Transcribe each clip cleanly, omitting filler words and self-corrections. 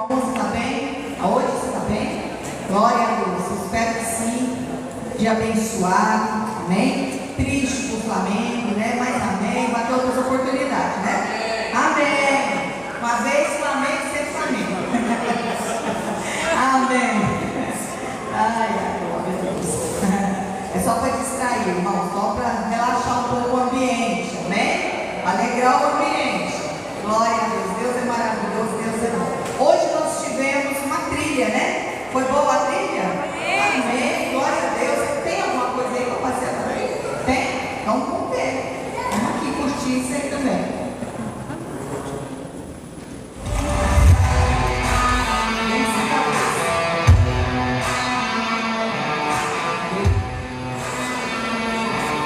Você está bem? Hoje você está bem? Glória a Deus. Espero que sim. Dia abençoado. Amém? Triste por Flamengo, né? Mas amém. Vai ter outras oportunidades, né? Amém. Uma vez Flamengo, sempre Flamengo. Amém. Ai, glória a Deus. É só para distrair, irmão. Só para relaxar um pouco o ambiente. Amém? Alegrar o ambiente. Glória a Deus. Deus é maravilhoso. Deus é bom. Hoje nós tivemos uma trilha, né? Foi boa a trilha? Amém. Glória a Deus. Tem alguma coisa aí para passear também? Tem? Então vamos ver. Vamos aqui curtir isso aí também.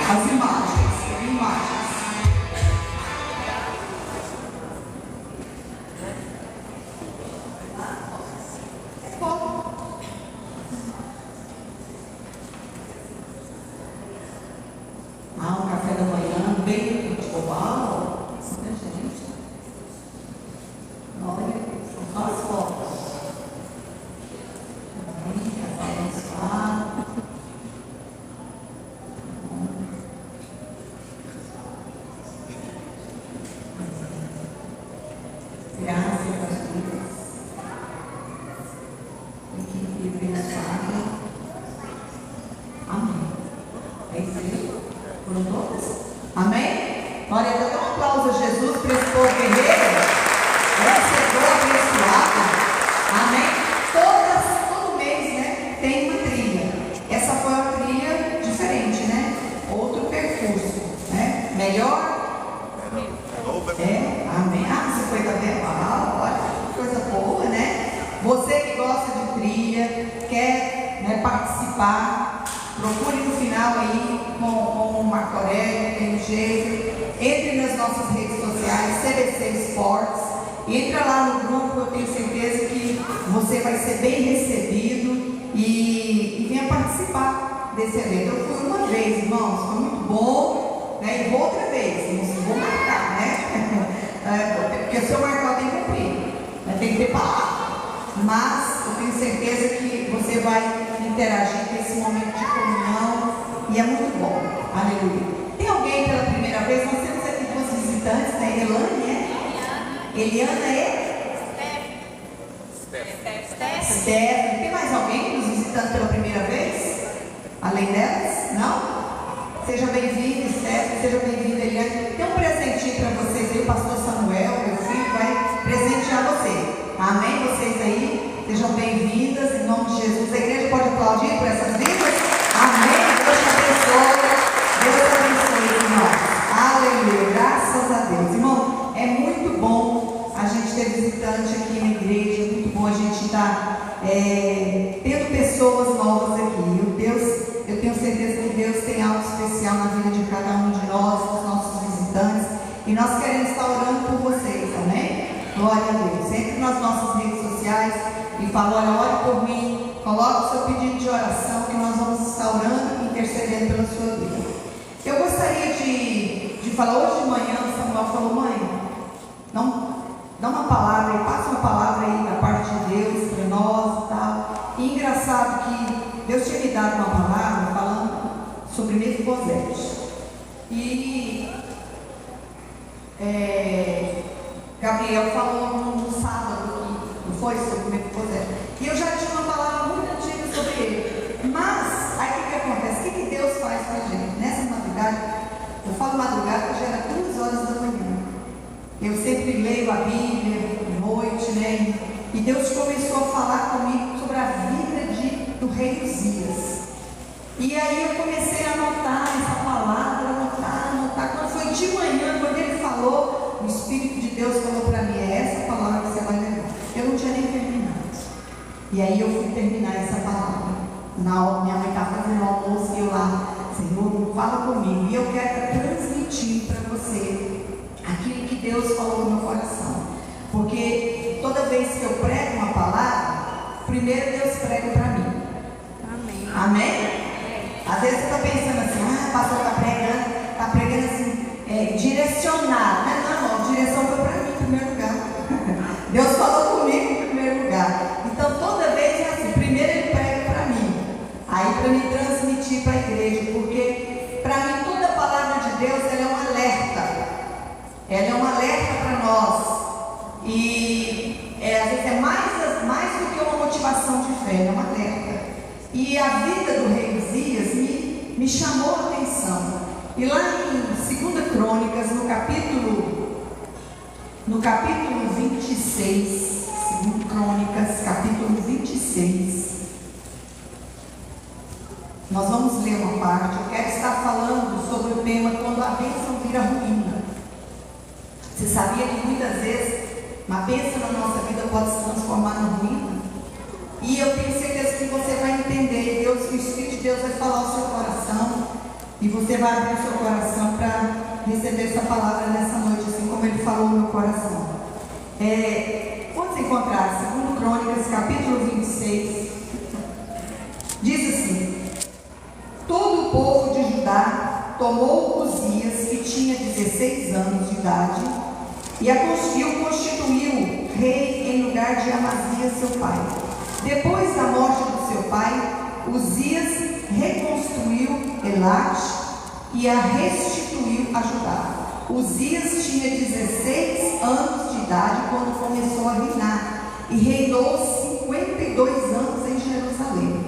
As imagens. Um café da manhã bem global. Né, gente? Olha, são só as fotos. Café abençoado. Graças a Deus. Equipe abençoada. Amém. É isso aí? Foram todas? Amém? Glória a Deus. Dá um aplauso a Jesus para esse povo guerreiro. Vencedor, abençoado. Amém? Todo mês, né? Tem uma trilha. Essa foi uma trilha diferente, né? Outro percurso, né? Melhor? Amém. Você foi também? Olha, que coisa boa, né? Você que gosta de trilha, quer, né, participar, procure no final aí com o Marco Aurélio, tem o Geiso, entre nas nossas redes sociais, CBC Esportes, entra lá no grupo, eu tenho certeza que você vai ser bem recebido e venha participar desse evento. Eu fui uma vez, irmãos, foi muito bom, né? E vou outra vez, não vou marcar, né? Porque se eu marcar, tem que cumprir, né? Tem que ter palavra. Mas eu tenho certeza que você vai interagir com esse momento de comunhão e é muito bom. Aleluia. Tem alguém pela primeira vez? Nós temos aqui duas visitantes, né? Elane, Eliana Stephanie. Tem mais alguém nos visitando pela primeira vez? Além delas? Não? Seja bem-vindo, Stephanie. Seja bem-vinda, Eliana. Tem um presentinho para vocês aí. O pastor Samuel, meu filho, vai presentear você. Amém? Vocês aí, sejam bem-vindas, em nome de Jesus. A igreja pode aplaudir por essas vidas? Amém? Deus te abençoe. Deus te abençoe, irmão. Aleluia. Graças a Deus. Irmão, é muito bom a gente ter visitante aqui na igreja. É muito bom a gente estar tendo pessoas novas aqui. Eu tenho certeza que Deus tem algo especial na vida de cada um de nós, dos nossos visitantes. E nós queremos estar orando por vocês, amém? Glória a Deus. Entre nas nossas redes sociais e fala: olha, ore por mim, coloque o seu pedido de oração que nós vamos estar orando e intercedendo pela sua vida. Eu gostaria de falar, hoje de manhã o Samuel falou: mãe, não, dá uma palavra aí, passa uma palavra aí da parte de Deus para nós e tal. E engraçado que Deus tinha me dado uma palavra falando sobre Mefibosete. E Gabriel falou no sábado que não foi sobre Mefibosete. E eu já tinha uma palavra muito antiga sobre ele. Mas, aí o que acontece? O que Deus faz com a gente? Nessa madrugada, eu falo madrugada porque já era 2 horas da manhã. Eu sempre leio a Bíblia de noite, né? E Deus começou a falar comigo sobre a vida do rei Uzias. E aí eu comecei a anotar essa palavra, anotar. Quando foi de manhã, quando ele falou, o Espírito de Deus falou para mim: é essa palavra que você vai levar. Eu não tinha nem terminado. E aí eu fui terminar essa palavra. Minha mãe estava fazendo almoço e eu lá: Senhor, fala comigo. E eu quero transmitir para você aquilo que Deus falou no meu coração. Porque toda vez que eu prego uma palavra, primeiro Deus prega para mim. Amém? Amém? Às vezes você está pensando assim: pastor está pregando assim, direcionado. Mas não, a direção foi para mim em primeiro lugar. Deus falou comigo em primeiro lugar. é mais do que uma motivação de fé, é uma alerta. E a vida do rei Uzias me chamou a atenção. E lá em 2 Crônicas, no capítulo 26, 2 Crônicas, capítulo 26, nós vamos ler uma parte. Eu quero estar falando sobre o tema quando a bênção vira ruína. Você sabia que muitas vezes uma bênção na nossa vida pode se transformar na ruína? E eu tenho certeza que você vai entender. Deus, o Espírito de Deus vai falar ao seu coração, e você vai abrir o seu coração para receber essa palavra nessa noite, assim como Ele falou no meu coração. Vamos encontrar 2 Crônicas, capítulo 26. Diz assim: todo o povo de Judá tomou Uzias, que tinha 16 anos de idade, e o constituiu rei em lugar de Amazias, seu pai. Depois da morte do seu pai, Uzias reconstruiu Elat e a restituiu a Judá. Uzias tinha 16 anos de idade quando começou a reinar, e reinou 52 anos em Jerusalém.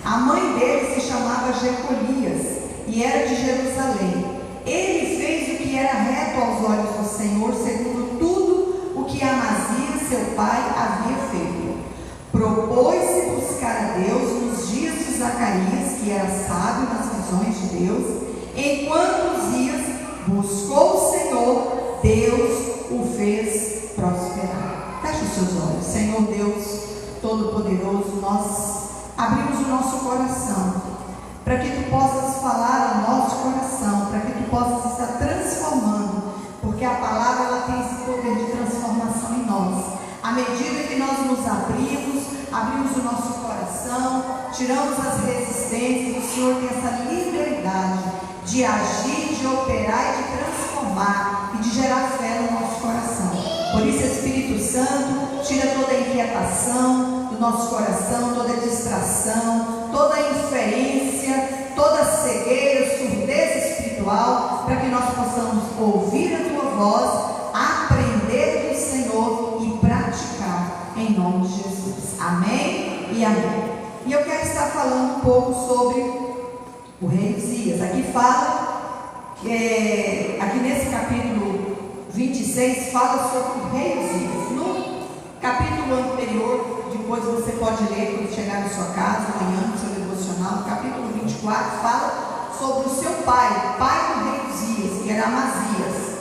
A mãe dele se chamava Jecolias e era de Jerusalém. Ele fez o que era reto aos olhos do Senhor, segundo tudo o que Amazias, seu pai, havia feito. Propôs-se buscar a Deus nos dias de Zacarias, que era sábio nas visões de Deus. Enquanto Uzias buscou o Senhor, Deus o fez prosperar. Feche os seus olhos. Senhor Deus Todo-Poderoso, nós abrimos o nosso coração para que Tu possas falar ao nosso coração, para que Tu possas estar transformando, porque a palavra ela tem esse poder de transformação em nós. À medida que nós nos abrimos o nosso coração, tiramos as resistências, o Senhor tem essa liberdade de agir, de operar e de transformar e de gerar fé no nosso coração. Por isso, Espírito Santo, tira toda a inquietação do nosso coração, toda a distração, toda a inferência, toda a cegueira, surdez espiritual, para que nós possamos ouvir a Tua voz, aprender do Senhor e praticar em nome de Jesus. Amém e amém. E eu quero estar falando um pouco sobre o rei Uzias. Aqui fala, aqui nesse capítulo 26, fala sobre o rei Uzias. No capítulo anterior, depois você pode ler quando chegar na sua casa, amanhã no seu devocional, no capítulo 24, fala sobre o seu pai do rei Uzias, que era Amazias.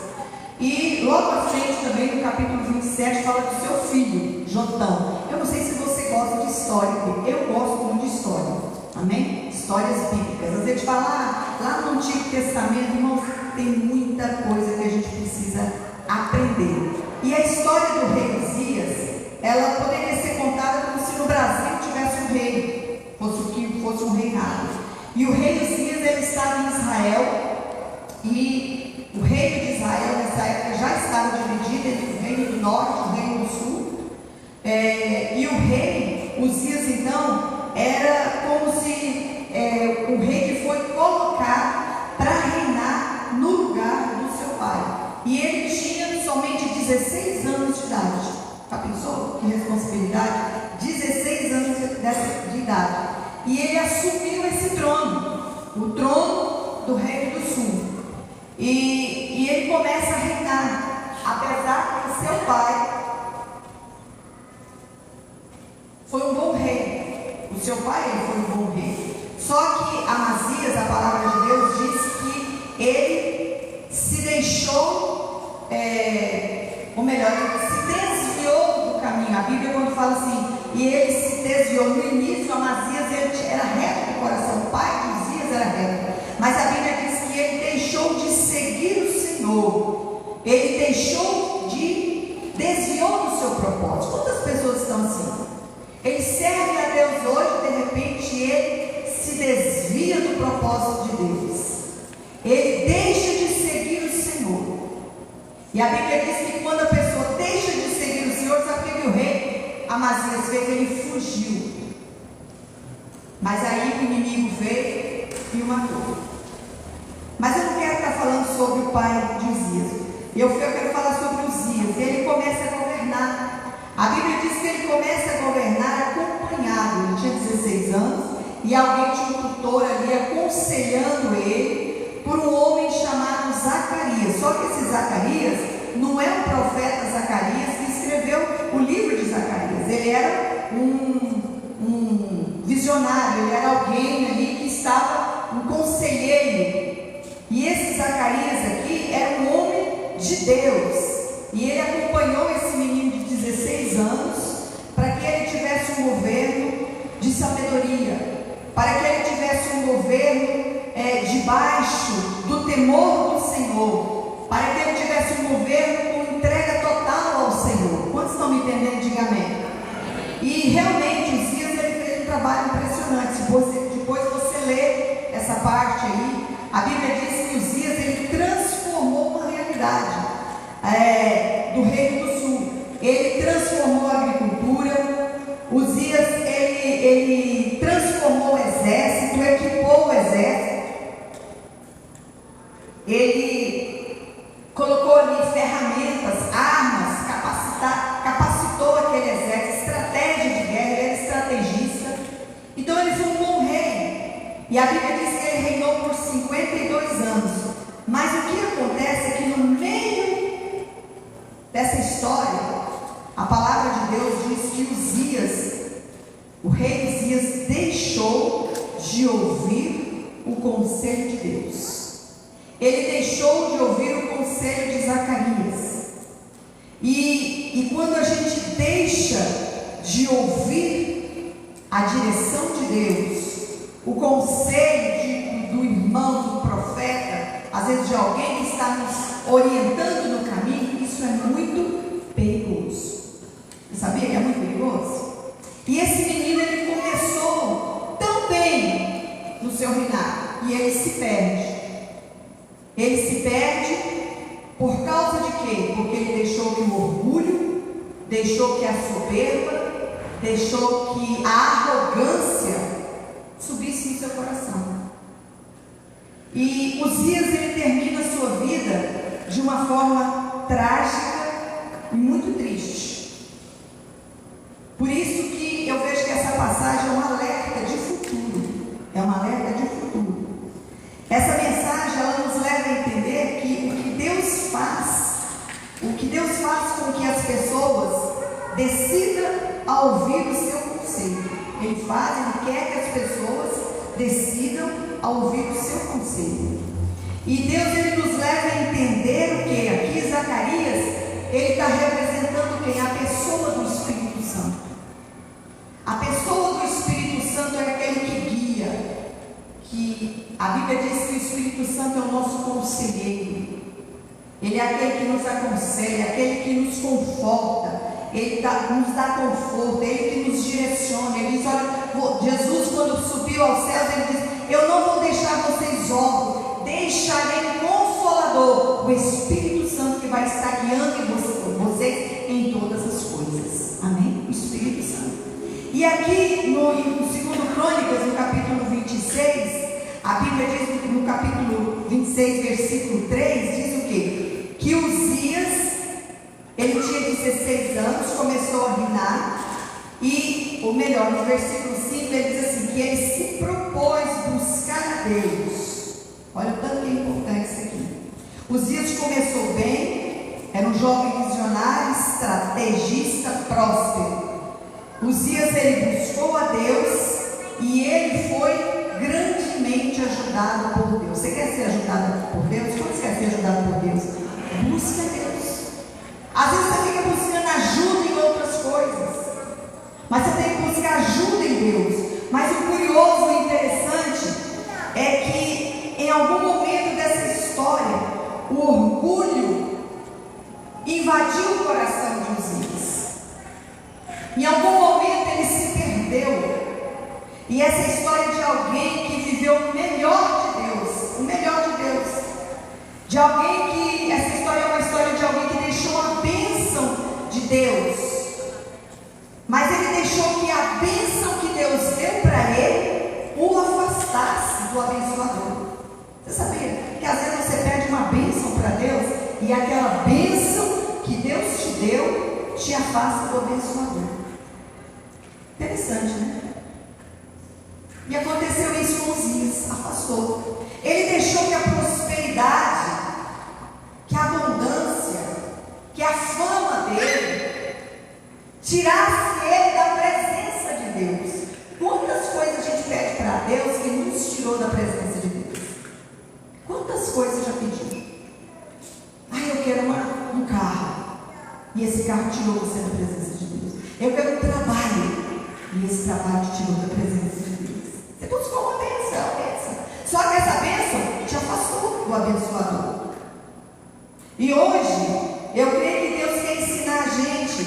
E logo à frente também, no capítulo 27, fala do seu filho, Jotão. Eu não sei se você gosta de história, eu gosto muito de história, amém? Histórias bíblicas. A gente fala lá no Antigo Testamento, irmãos, tem muita coisa que a gente precisa aprender. E a história do rei Uzias, ela poderia ser contada como se no Brasil tivesse um rei, fosse um reinado. E o rei Uzias, ele estava em Israel, e o reino de Israel nessa época já estava dividido entre o reino do norte e o reino do sul. E o rei Uzias, então, era como se o rei que foi colocado para reinar no lugar do seu pai. E ele tinha somente 16 anos de idade. Já pensou? Que responsabilidade? 16 anos de idade. E ele assumiu esse trono, o trono do reino do sul. E ele começa a reinar, apesar que seu pai foi um bom rei. O seu pai foi um bom rei. Só que Amazias, a palavra de Deus diz que ele se deixou, ou melhor, ele se desviou do caminho. A Bíblia, quando fala assim, e ele se desviou no início, Amazias ele era reto de coração, o pai de Uzias era reto. Mas a Bíblia diz que ele deixou de seguir o Senhor, ele desviou do seu propósito. Quantas pessoas estão assim? Ele serve a Deus hoje, de repente ele se desvia do propósito de Deus, ele deixa de seguir o Senhor. E a Bíblia diz que quando a pessoa deixa de seguir o Senhor, sabe o que o rei Amazias fez? Ele fugiu. Mas aí o inimigo veio e o matou. Mas eu não quero estar falando sobre o pai de Uzias. Eu quero falar sobre Uzias. Ele começa a governar. A Bíblia diz que ele começa a governar acompanhado. Ele tinha 16 anos e alguém tinha um tutor ali aconselhando ele por um homem chamado Zacarias. Só que esse Zacarias não é o profeta Zacarias que escreveu o livro de Zacarias. Ele era um visionário, ele era alguém ali que estava, um conselheiro. E esse Zacarias aqui era um homem de Deus. E ele acompanhou esse menino de 16 anos para que ele tivesse um governo de sabedoria, para que ele tivesse um governo debaixo do temor do Senhor, para que ele tivesse um governo com entrega total ao Senhor. Quantos estão me entendendo? Diga amém. E realmente Uzias ele fez um trabalho impressionante. Depois você lê essa parte aí, a Bíblia diz que Uzias ele transformou uma realidade do Reino do Sul. Ele transformou a agricultura. Uzias ele transformou o exército, equipou o exército. Ele colocou ali ferramentas, armas, capacitou aquele exército, estratégia de guerra, ele era estrategista. Então ele foi um bom rei. E a Bíblia diz que ele reinou por 52 anos. Mas o que acontece é que no meio dessa história, a palavra de Deus diz que Uzias, o rei Uzias, deixou de ouvir o conselho de Deus. Ele deixou de ouvir o conselho de Zacarias. E quando a gente deixa de ouvir a direção de Deus, o conselho do irmão, do profeta, às vezes de alguém que está nos orientando no caminho, isso é muito perigoso. Você sabia que é muito perigoso? E esse menino, ele começou tão bem no seu reinado, e ele se perde. Ele se perde por causa de quê? Porque ele deixou que o orgulho, deixou que a soberba, deixou que a arrogância subisse no seu coração. E Uzias ele termina a sua vida de uma forma trágica e muito triste. Por isso que eu vejo que essa passagem é um alerta de futuro. É um alerta de futuro. Essa mensagem ela nos leva a entender que o que Deus faz com que as pessoas decidam a ouvir o seu conselho. Ele quer que as pessoas decidam a ouvir o seu conselho. E Deus ele nos leva a entender o que? Aqui Zacarias, ele está representando quem? A pessoa do Espírito Santo. A pessoa do Espírito Santo é aquele que guia, que a Bíblia diz que o Espírito Santo é o nosso conselheiro. Ele é aquele que nos aconselha, aquele que nos conforta, ele nos dá conforto, ele que nos direciona. Ele diz, olha, Jesus quando subiu aos céus, ele diz, eu não vou deixar vocês órfãos, deixarei um Consolador, o Espírito Santo que vai estar guiando vocês em todas as coisas. Amém? O Espírito Santo. E aqui no 2 Crônicas, no capítulo 26, a Bíblia diz no capítulo 26, versículo 3, diz o quê? Que Uzias, ele tinha 16 anos, começou a reinar, e, ou melhor, no versículo 5, ele diz assim, que ele se propôs buscar a Deus. Olha o tanto que é importante isso aqui. Uzias começou bem, era um jovem visionário, estrategista, próspero. Uzias, ele buscou a Deus, e ele foi grandemente ajudado por Deus. Você quer ser ajudado por Deus? Como você quer ser ajudado por Deus? Busca Deus. Às vezes você fica buscando ajuda em outras coisas, mas você tem que buscar ajuda em Deus. Mas o curioso e interessante é que em algum momento dessa história, o orgulho invadiu o coração de Uzias. Em algum momento ele se perdeu. E essa é a história de alguém que viveu o melhor de Deus, o melhor de Deus. De alguém que, essa história é uma história de alguém que deixou a bênção de Deus. Mas ele deixou que a bênção que Deus deu para ele o afastasse do abençoador. Você sabia que às vezes você pede uma bênção para Deus e aquela bênção que Deus te deu te afasta do abençoador? Interessante, né? E aconteceu isso com Uzias, afastou. Ele deixou que a prosperidade, que a abundância, que a fama dele tirasse ele da presença de Deus. Quantas coisas a gente pede para Deus que nos tirou da presença de Deus? Quantas coisas já pediu? Eu quero um carro, e esse carro tirou você da presença de Deus. Eu quero um trabalho, e esse trabalho te tirou da presença de Deus. Você buscou uma bênção, é uma bênção. Só que essa bênção te afastou do abençoador. E hoje, eu creio que Deus quer ensinar a gente,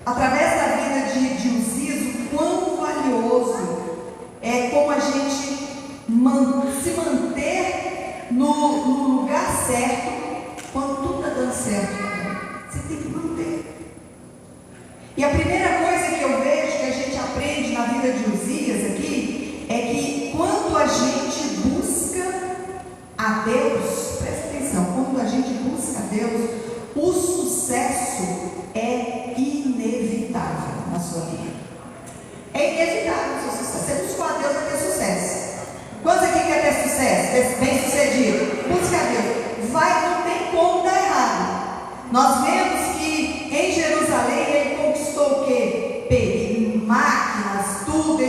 através da vida de Uzias, o quão valioso é como a gente se manter no lugar certo, quando tudo está dando certo. Você tem que manter. E a primeira coisa que eu vejo que a gente aprende na vida de Uzias aqui, é que quando a gente busca a Deus, presta atenção, quando a gente busca a Deus, o sucesso é inevitável na sua vida. É inevitável o seu sucesso. Você buscou a Deus, vai ter sucesso. Quantos aqui quer ter sucesso? Bem sucedido? Busca a Deus. Não tem como dar errado. Nós vemos que em Jerusalém ele conquistou o quê? Máquinas, tudo.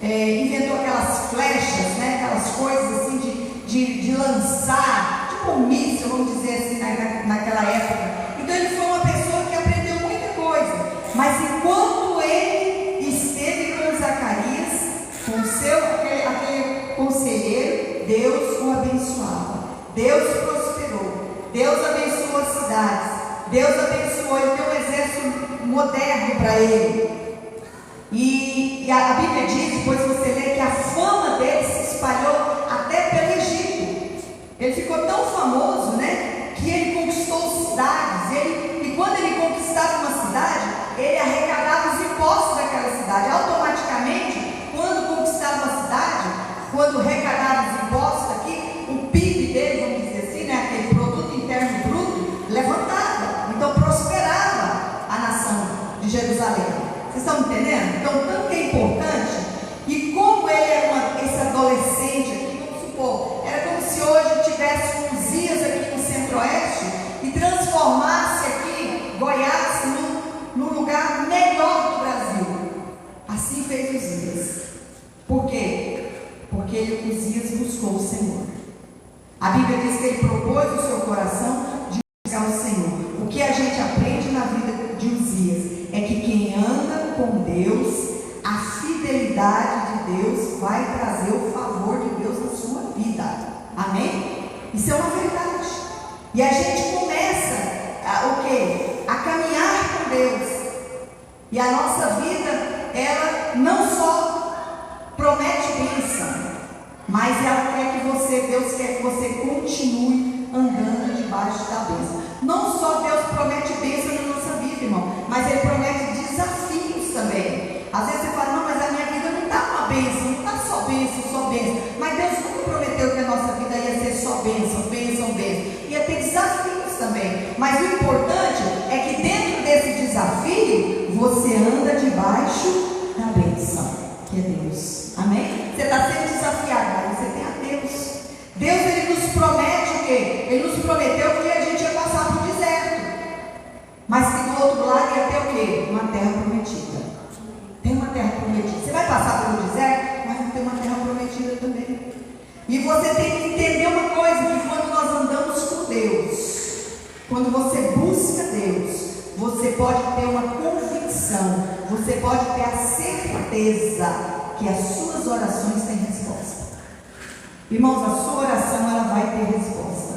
Ele inventou aquelas flechas, né? Aquelas coisas assim de lançar, tipo um míssil, vamos dizer assim, naquela época. Então ele foi uma pessoa que aprendeu muita coisa. Mas enquanto ele esteve com Zacarias, com aquele conselheiro, Deus o abençoava, Deus prosperou, Deus abençoou as cidades, Deus abençoou, ele deu um exército moderno para ele. E a Bíblia diz, depois você lê, que a fama dele se espalhou até pelo Egito. Ele ficou tão famoso, né, que ele conquistou cidades. E quando ele conquistava uma cidade, ele arrecadava os impostos daquela cidade. Automaticamente, quando conquistava uma cidade, quando arrecadava os impostos aqui, o PIB dele, vamos dizer assim, né, aquele produto interno bruto, levantava. Então prosperava a nação de Jerusalém. Vocês estão entendendo? Então, tanto que é importante. E como ele era esse adolescente aqui, vamos supor, era como se hoje tivesse uns dias aqui no Centro-Oeste e transformasse aqui Goiás num lugar melhor do Brasil. Assim fez Uzias. Por quê? Porque Uzias buscou o Senhor. A Bíblia diz que ele propôs o seu coração de buscar o Senhor. O que a gente aprende na vida de Uzias é que quem anda com Deus, a fidelidade de Deus vai trazer o favor de Deus na sua vida. Amém? Isso é uma verdade. E a gente começa a caminhar com Deus. E a nossa vida, ela não só promete bênção, mas ela quer que Deus quer que você continue andando debaixo da bênção. Não só Deus promete bênção na nossa vida, irmão, mas Ele promete desafios também. Às vezes você fala, não, mas a minha vida não está uma bênção, não está só bênção. Mas Deus nunca prometeu que a nossa vida ia ser só bênção. Ia ter desafios também. Mas o importante é que dentro desse desafio, você anda debaixo da bênção, que é Deus. Amém? Você está sendo desafiado, mas você tem a Deus. Deus, Ele nos promete o quê? Ele nos prometeu que a gente ia passar por deserto, mas que do outro lado ia ter o quê? Uma terra prometida. Tem uma terra prometida. Você vai passar pelo deserto, mas vai ter uma terra prometida também. E você tem que entender uma coisa, que quando nós andamos com Deus, quando você busca Deus, você pode ter uma convicção, você pode ter a certeza que as suas orações têm resposta. Irmãos, a sua oração, ela vai ter resposta.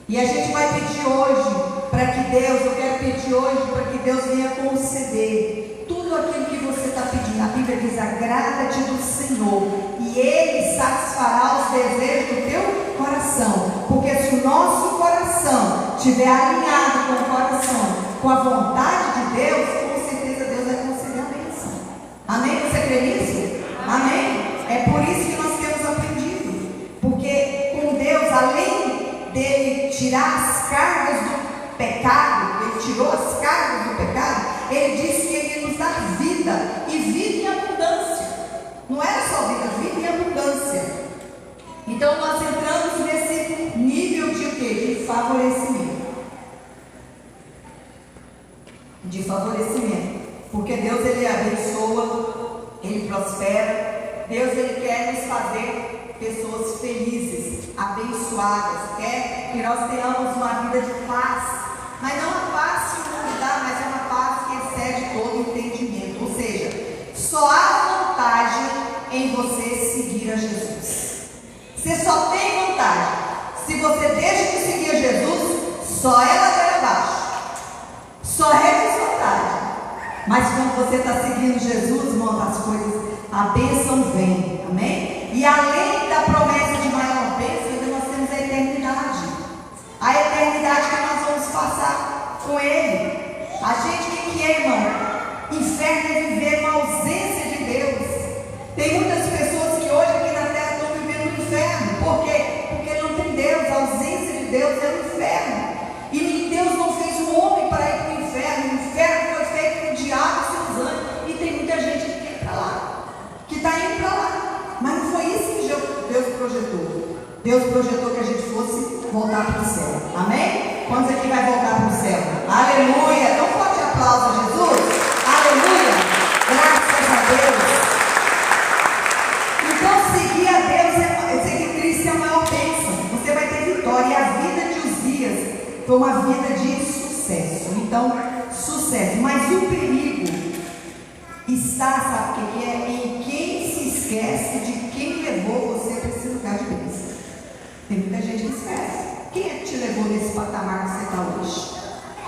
E a gente vai pedir hoje para que Deus, eu quero pedir hoje para que Deus venha conceder tudo aquilo que você está pedindo. A Bíblia diz, agrada-te do Senhor e Ele satisfará os desejos do teu coração. Porque se o nosso coração estiver alinhado com o coração, com a vontade de Deus, com certeza Deus vai conceder a bênção. Amém? Você crê nisso? Amém? É por isso que nós temos aprendido. Porque com Deus, além dele tirar as cargas do pecado, ele tirou as cargas do pecado, Ele disse que Ele ia nos dar vida, e vida em abundância. Não era só vida, vida em abundância. Então nós entramos nesse nível de quê? De favorecimento. De favorecimento. Porque Deus, Ele abençoa, Ele prospera. Deus, Ele quer nos fazer pessoas felizes, abençoadas. Quer que nós tenhamos uma vida de paz. Mas não a paz que o mundo dá, mas é uma paz que excede todo entendimento. Ou seja, só há vantagem em você seguir a Jesus. Você só tem vantagem. Se você deixa de seguir a Jesus, só é ladeira abaixo. Só é desvantagem. Mas quando você está seguindo Jesus, irmão, as coisas, a bênção vem. Amém? E além da promessa de maior bênção, ainda nós temos a eternidade. A eternidade que nós vamos passar com Ele. A gente que é, irmão? Inferno é viver uma ausência de Deus. Tem muitas pessoas que hoje aqui na terra estão vivendo no inferno. Por quê? Porque não tem Deus. A ausência de Deus é o inferno. E Deus não fez o homem para ir para o inferno. O inferno foi feito com o diabo e seus anjos. E tem muita gente que quer ir para lá, que está indo para lá. Mas não foi isso que Deus projetou. Deus projetou que a gente fosse voltar para o céu. Amém? Quantos aqui vai voltar para o céu? Aleluia! Então forte aplauso a Jesus. Aleluia! Graças a Deus. Então seguir a Deus, seguir Cristo é a maior bênção. Você vai ter vitória. E a vida de Uzias foi uma vida de sucesso. Então, sucesso. Mas o perigo está, sabe o que é? Em quem se esquece de quem levou você para esse lugar de bênção. Tem muita gente que esquece. Quem é que te levou nesse patamar que você está hoje?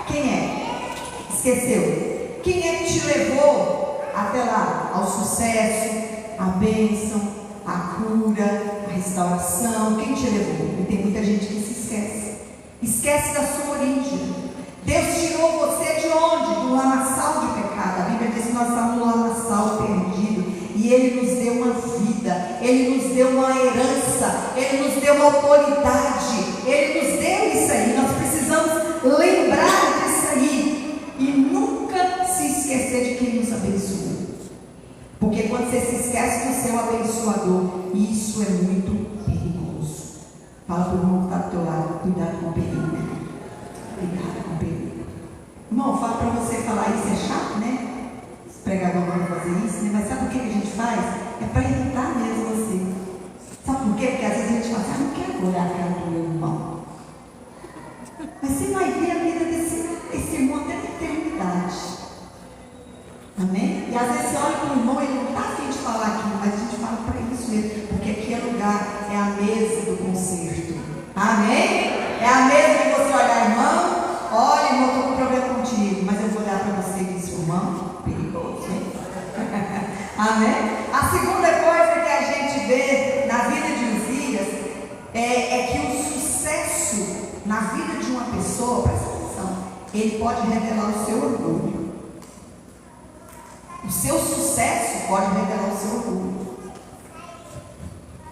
Quem é? Esqueceu? Quem é que te levou até lá? Ao sucesso, à bênção, à cura, à restauração? Quem te levou? E tem muita gente que se esquece. Esquece da sua origem. Deus tirou você de onde? Do lamaçal de pecado. A Bíblia diz que nós estamos no lamaçal perdido. E Ele nos deu uma vida. Ele nos deu uma herança. Ele nos deu uma autoridade. Ele nos deu isso aí. Nós precisamos lembrar disso aí. E nunca se esquecer de quem nos abençoou. Porque quando você se esquece do seu abençoador, isso é muito perigoso. Fala para o irmão que está do teu lado. Cuidado com o perigo. Cuidado com o perigo. Irmão, fala para você falar isso, é chato, né? Os pregadores vão fazer isso, né? Mas sabe o que a gente faz? É para irritar mesmo você. Sabe por quê? Porque às vezes a gente fala, não quero olhar a cara do meu irmão. Mas você vai ver a vida desse irmão até na eternidade. Amém? E às vezes você olha para o irmão, ele não está afim de falar aquilo, mas a gente fala para isso mesmo. Porque aqui é lugar, é a mesa do concerto. Amém? É a mesa de você olhar, irmão. Olha, irmão, estou com problema contigo, mas eu vou olhar para você e dizer, irmão, perigoso, hein? Amém? A segunda coisa que a gente vê na vida de Uzias é que o sucesso na vida de uma pessoa, presta atenção, ele pode revelar o seu orgulho. O seu sucesso pode revelar o seu orgulho.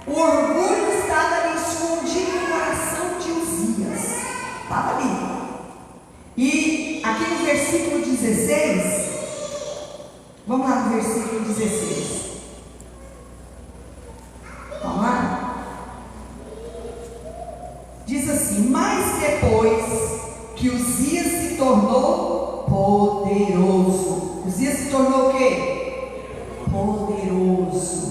O orgulho estava ali escondido no coração de Uzias. Estava ali. E aqui no versículo 16, vamos lá no versículo 16. Vamos lá? Diz assim: mas depois que Uzias se tornou poderoso. Uzias se tornou o quê? Poderoso.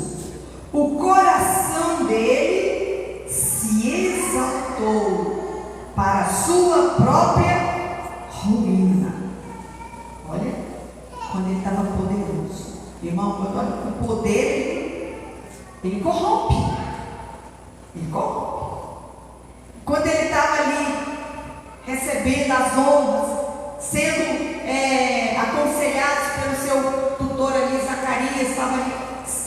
O coração dele se exaltou para a sua própria ruína. Olha, quando ele estava poderoso. Irmão, quando olha o poder, ele corrompe. Ele corrompe. Quando ele estava ali recebendo as honras, sendo aconselhado pelo seu tutor ali, Zacarias, estava ali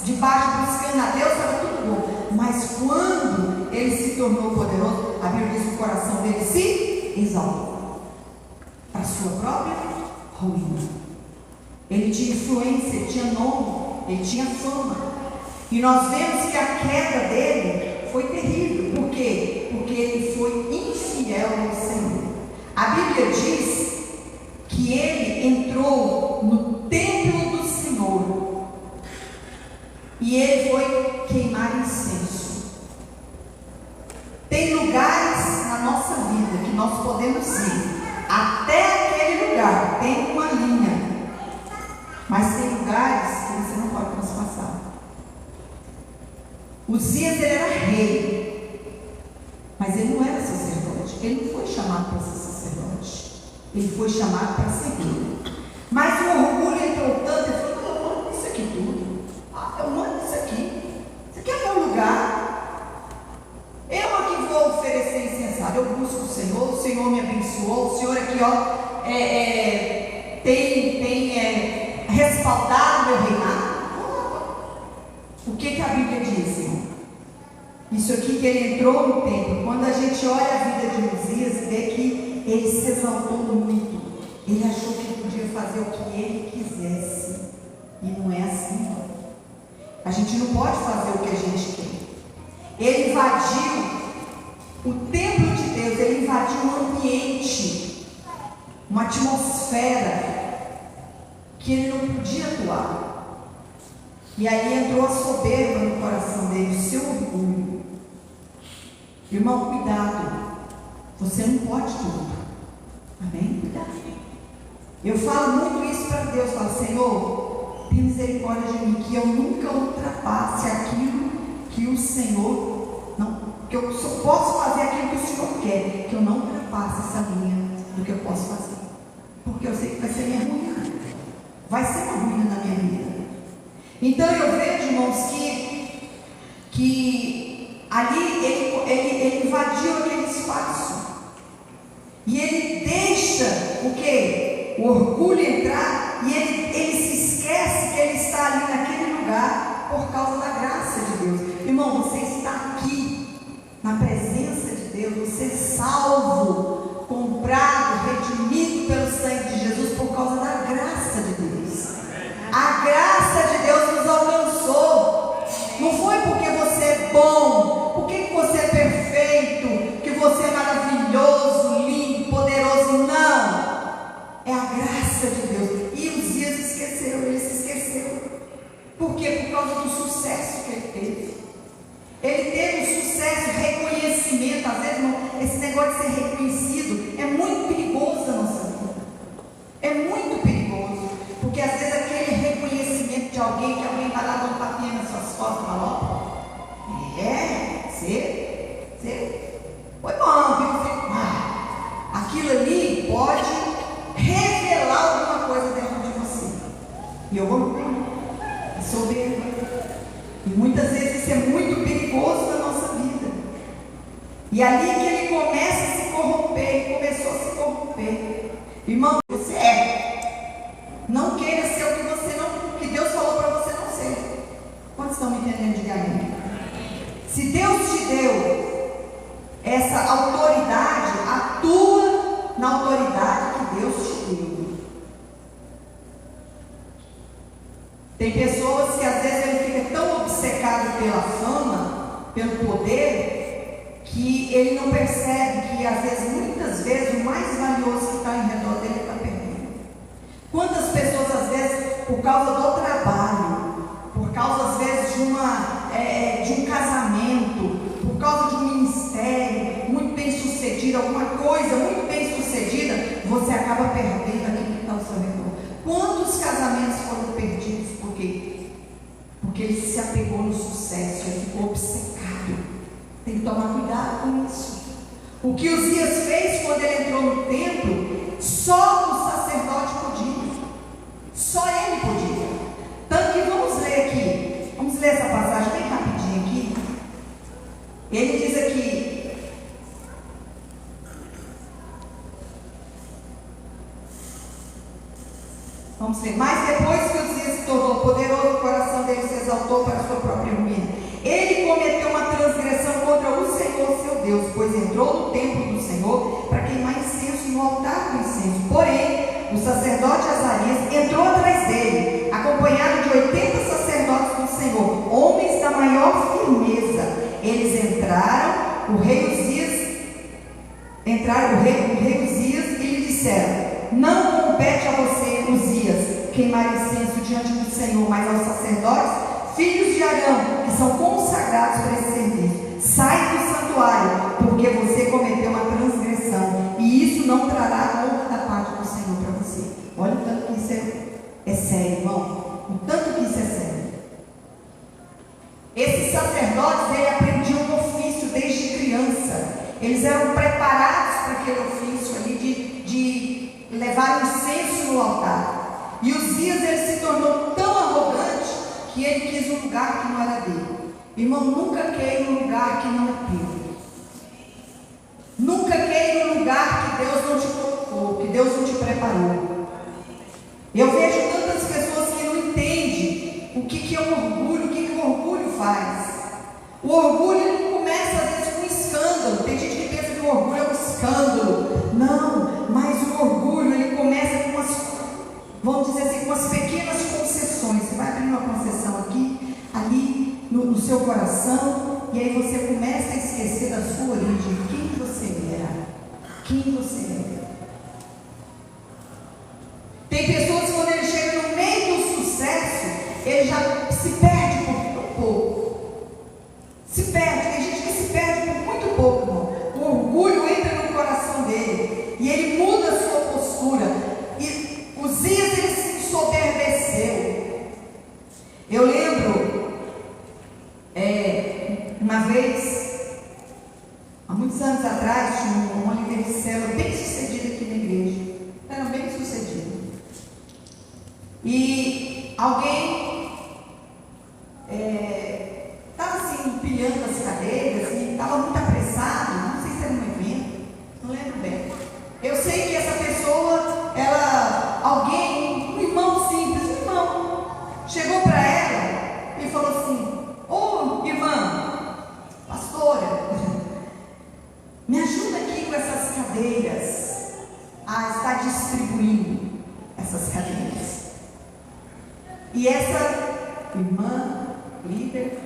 debaixo buscando a Deus, estava tudo bom. Mas quando ele se tornou poderoso, a Bíblia diz que o coração dele se exaltou para a sua própria ruína. Ele tinha influência, ele tinha nome, ele tinha fama. E nós vemos que a queda dele foi terrível. Por quê? Porque ele foi infiel ao Senhor. A Bíblia diz que ele entrou e ele foi queimar incenso. Tem lugares na nossa vida que nós podemos ir. Até aquele lugar tem uma linha, mas tem lugares que você não pode transpassar. Uzias, ele era rei, mas ele não era sacerdote. Ele não foi chamado para ser sacerdote, ele foi chamado para servir. Mas o orgulho entrou tanto, ele falou: não, eu mando isso aqui tudo. Eu mando isso aqui. Isso aqui é meu lugar. Eu aqui vou oferecer incensado. Eu busco o Senhor me abençoou. O Senhor aqui, ó, tem respaldado meu reinado. O que a Bíblia diz, irmão? Isso aqui que ele entrou no templo. Quando a gente olha a vida de Uzias, vê que ele se exaltou muito. Ele achou que ele podia fazer o que ele quisesse. E não é assim, não. A gente não pode fazer o que a gente quer. Ele invadiu o templo de Deus, ele invadiu um ambiente, uma atmosfera que ele não podia atuar. E aí entrou a soberba no coração dele, o seu orgulho. Irmão, cuidado. Você não pode tudo. Amém? Cuidado. Eu falo muito isso para Deus. Eu falo: Senhor, tem misericórdia de mim, que eu nunca ultrapasse aquilo que o Senhor não, que eu só posso fazer aquilo que o Senhor quer, que eu não ultrapasse essa linha do que eu posso fazer, porque eu sei que vai ser minha ruína, vai ser uma ruína na minha vida. Então eu vejo, irmãos, que ali ele invadiu aquele espaço, e ele deixa o quê? O orgulho entrar, e ele se esquece que ele está ali naquele lugar por causa da graça de Deus. Irmão, você está aqui na presença de Deus, você é salvo, comprado, redimido pelo sangue de Jesus por causa da graça de Deus. A graça de Deus nos alcançou. Não foi porque você é bom, porque você é perfeito, que você é maravilhoso, lindo, poderoso. Não. É a graça de Deus. E Uzias esqueceu, ele se esqueceu. Por quê? Por causa do sucesso que ele teve. Ele teve um sucesso, reconhecimento. Às vezes, irmão, esse negócio de ser reconhecido é muito perigoso na nossa vida. É muito perigoso. Porque às vezes aquele reconhecimento de alguém, que alguém vai lá dar um tapinha nas suas costas e fala: ó, você foi bom, viu? Aquilo ali pode revelar alguma coisa dentro de você. E eu vou soberba. E muitas vezes isso é muito perigoso na nossa vida. E ali que ele começa a se corromper, ele começou a se corromper. Irmão, você não queira ser o que você não, que Deus falou para você não ser. Quantos estão me entendendo? Diga amém. Se Deus te deu essa autoridade, atua na autoridade que Deus te deu. Tem pessoas que às vezes ele fica tão obcecado pela fama, pelo poder, que ele não percebe que às vezes, muitas vezes, o mais valioso que está em redor dele está perdendo. Quantas pessoas às vezes, por causa do trabalho, por causa às vezes de um casamento, por causa de um ministério muito bem sucedido, alguma coisa muito bem sucedida, você acaba perdendo aquilo que está ao seu redor. Quantos casamentos foram perdidos por quê? Porque ele se apegou no sucesso, ele ficou obcecado. Tem que tomar cuidado com isso. O que Uzias fez quando ele entrou no templo, só o sacerdote podia. Só ele podia. Tanto que vamos ler aqui, vamos ler essa passagem bem rapidinho aqui. Ele diz aqui: vamos ler. Mas depois que Uzias se tornou poderoso, o coração dele se exaltou para a sua própria ruína. Ele cometeu uma transgressão contra o Senhor seu Deus, pois entrou no templo do Senhor para queimar incenso no altar do incenso. Porém, o sacerdote Azarias entrou atrás dele, acompanhado de 80 sacerdotes do Senhor, homens da maior firmeza. Eles entraram, o rei Uzias, e lhe disseram: não compete a você, Uzias, queimar incenso diante do Senhor, mas aos sacerdotes filhos de Arão, que são consagrados para esse serviço, sai do santuário, porque você cometeu uma transgressão, e isso não trará honra da parte do Senhor para você. Olha o tanto que isso é sério, irmão. O tanto que isso é sério. Esses sacerdotes, eles aprendiam um ofício desde criança. Eles eram preparados para aquele ofício ali de levar incenso no altar. E Uzias, ele se tornou tão arrogante que ele quis um lugar que não era dele. Irmão, nunca queira um lugar que não é teu. Nunca queira um lugar que Deus não te colocou, que Deus não te preparou. Eu vejo tantas pessoas que não entendem o que é o orgulho, o que o orgulho faz. O orgulho, ele não começa às vezes com um escândalo. Tem gente que pensa que o orgulho é um escândalo. Não, mas o orgulho, ele começa com umas, vamos dizer assim, com umas pequenas concessões. Você vai abrir uma concessão aqui, ali no seu coração, e aí você começa a esquecer da sua origem, quem você era, quem você é. Tem pessoas que quando ele chega no meio do sucesso, ele já se perde por pouco. Se perde, tem gente que se perde por muito pouco, irmão. O orgulho entra no coração dele, e ele muda a sua postura, e Uzias, ele se ensoberbeceu. Eu lembro, uma vez, há muitos anos atrás, tinha uma líder de célula bem sucedida aqui na igreja. Era bem sucedida. E alguém estava assim, empilhando as cadeiras, e estava muito apressado, não sei se era um evento, não lembro bem. Eu sei que essa pessoa, alguém, um irmão simples, um irmão, chegou para ela e falou assim: ô irmã, pastora, me ajuda aqui com essas cadeiras a estar distribuindo essas cadeiras. E essa irmã, líder,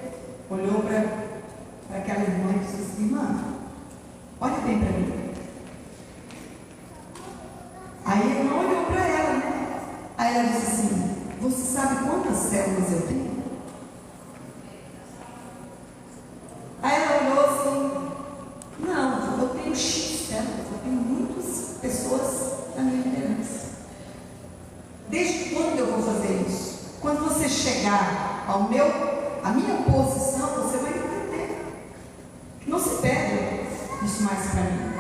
olhou para aquela irmã e disse assim: irmã, olha bem para mim. Aí a irmã olhou para ela, né? Aí ela disse assim: você sabe quantas células eu tenho? Aí ela olhou assim: não, eu tenho X células, eu tenho muitas pessoas na minha liderança. Desde quando eu vou fazer isso? Quando você chegar à minha posição, você vai entender. Não se perde isso mais para mim.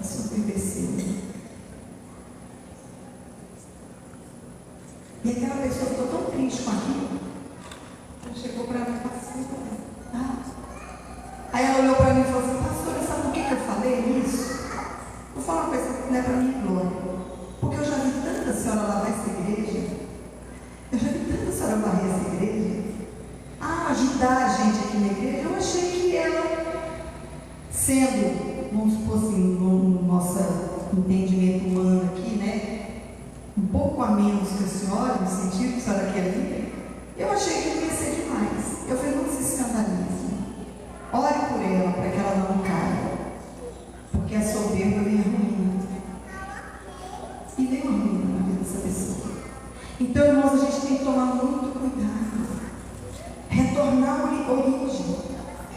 Isso é imbecil. E aquela pessoa ficou tão triste com aquilo. Ela chegou para mim e falou assim: Aí ela olhou para mim e falou assim: pastora, sabe por que eu falei isso? Vou falar uma coisa que não é para mim, glória. Porque eu já vi tanta senhora lavar essa igreja. Eu já vi tanta senhora varrer essa igreja. Ajudar a gente aqui na igreja. Eu achei que ela, sendo, vamos supor assim, no nosso entendimento humano aqui, né? Um pouco a menos que a senhora, no sentido que a senhora quer vir, eu achei que não ia ser demais. Eu falei: não se escandalize. Ore por ela, para que ela não caia. Porque a soberba vem a ruína. E vem a ruína na vida dessa pessoa. Então, irmãos, a gente tem que tomar muito cuidado. Retornar à origem.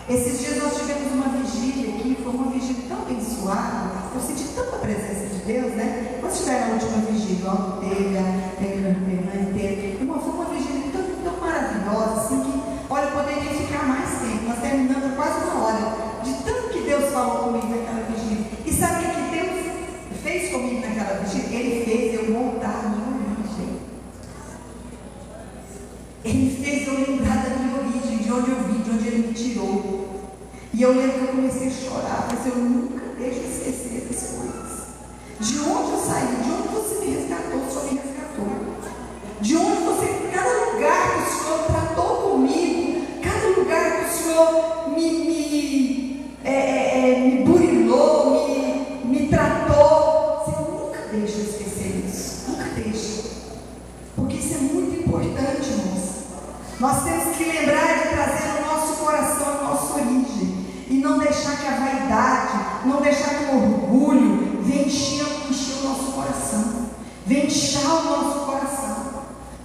Esses dias nós tivemos uma vigília aqui, foi uma vigília tão abençoada. Eu senti tanta presença de Deus, né? Nós tivemos a última vigília, o Alto teve, a irmã teve. Foi uma vigília tão maravilhosa, assim, que, olha, eu poderia ficar mais tempo. Nós terminamos quase uma hora, de tanto que Deus falou comigo naquela vigília. E sabe o que Deus fez comigo naquela vigília? Ele fez eu voltar à minha origem. Ele fez eu lembrar da minha origem, de onde eu vim, de onde Ele me tirou. E eu lembro que eu comecei a chorar, mas eu nunca deixo esquecer essas coisas. De onde eu saí, de onde você me resgatou, o Senhor me resgatou. De onde você, cada lugar que o Senhor tratou comigo, cada lugar que o Senhor me burilou, me tratou, você nunca deixa eu esquecer isso. Nunca deixa. Porque isso é muito importante, irmãos. Nós temos que lembrar de trazer no nosso coração a nossa origem. E não deixar que a vaidade, não deixar que o orgulho venha encher o nosso coração. Venha inchar o nosso coração.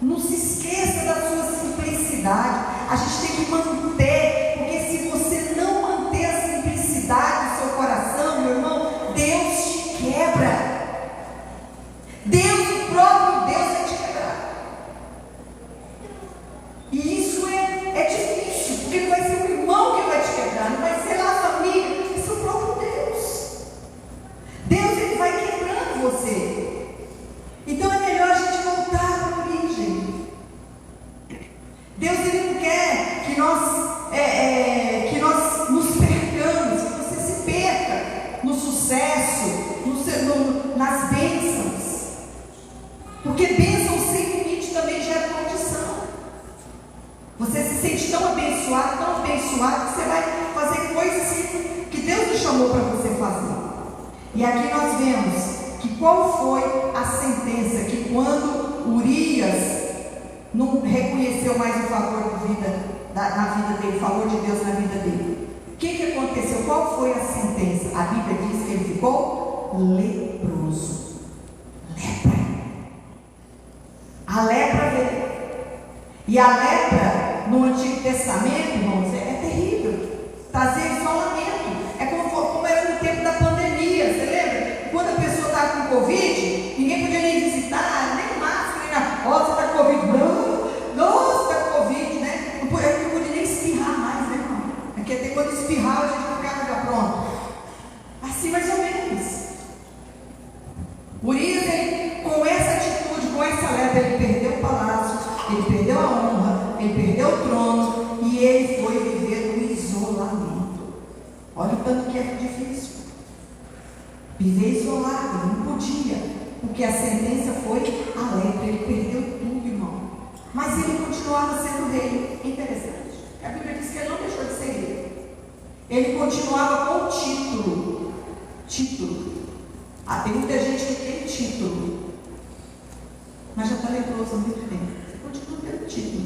Não se esqueça da sua simplicidade. simplicidade. A gente tem que manter, porque se você não manter a simplicidade do seu coração, meu irmão, Deus te quebra. Deus, o próprio Deus, vai te quebrar. E isso é difícil, porque não vai ser o irmão que vai te quebrar, não vai ser lá a família, vai ser o próprio Deus. Deus, ele vai quebrando você. Então é melhor a gente voltar para a origem. Deus, ele não quer que nós nos percamos, que você se perca no sucesso, nas bênçãos. Porque bênção sem limite também gera condição. Você se sente tão abençoado, que você vai fazer coisas que Deus te chamou para você fazer. E aqui nós vemos que qual foi a sentença, que quando Urias não reconheceu mais o favor de vida na vida dele, o favor de Deus na vida dele. O que aconteceu? Qual foi a sentença? A Bíblia diz que ele ficou leproso. Lepra. A lepra veio. E a lepra no Antigo Testamento, irmãos, é terrível. Trazia isolamento. É como era no tempo da pandemia. Você lembra? Quando a pessoa estava com Covid, ninguém podia nem visitar, nem máscara, nem na roça, está com Covid. Não, nossa, está com Covid, né? Eu não podia nem espirrar mais, né, irmão? Porque até quando espirrava, a gente ficava já pronto. Assim mais ou menos. Urias, com essa atitude, com essa lepra, ele perdeu o palácio, ele perdeu a honra, ele perdeu o trono e ele foi viver no isolamento. Olha o tanto que é difícil. Viver isolado, ele não podia, porque a sentença foi a lepra, ele perdeu tudo, irmão. Mas ele continuava sendo rei. Interessante. A Bíblia diz que ele não deixou de ser rei. Ele continuava com título. Tem muita gente que tem título, mas já está leproso há muito tempo. Você continua tendo título,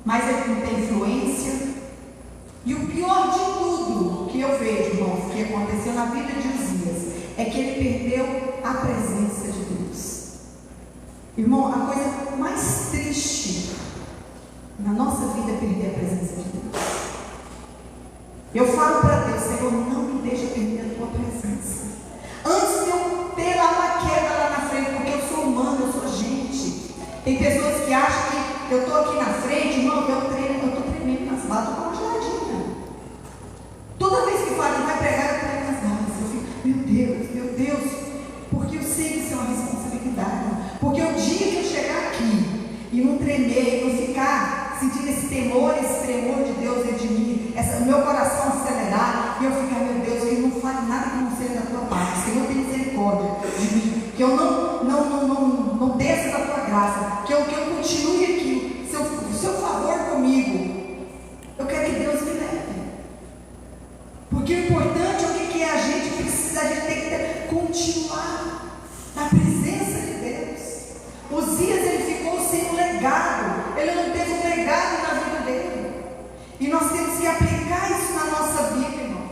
mas ele não tem influência. E o pior de tudo que eu vejo, irmãos, que aconteceu na vida de Uzias, é que ele perdeu a presença de Deus. Irmão, a coisa mais triste na nossa vida é perder a presença de Deus. Eu falo para Deus: Senhor, não me deixa perder a tua presença. Antes de eu ter lá uma queda lá na frente, porque eu sou humano, eu sou gente. Tem pessoas que acham que eu estou aqui na frente, irmão, eu estou tremendo nas balas, estou congeladinha. Toda vez que fala que vai pregar, eu tremo nas balas. Eu fico, meu Deus, porque eu sei que isso é uma responsabilidade. Porque o dia que eu chegar aqui e não tremer, e não ficar sentindo esse temor, esse tremor de Deus dentro de mim, o meu coração acelerar, e eu ficar, meu Deus, que não fale nada que não seja da tua parte, Senhor, tem misericórdia de mim, que eu não desça da tua graça, que eu continue aqui, o seu favor comigo. Eu quero que Deus me leve, porque o importante é o que a gente precisa, a gente tem que continuar na presença de Deus. Uzias, ele ficou sem um legado, ele não teve um legado na vida dele, e nós temos que aplicar isso na nossa vida, irmão,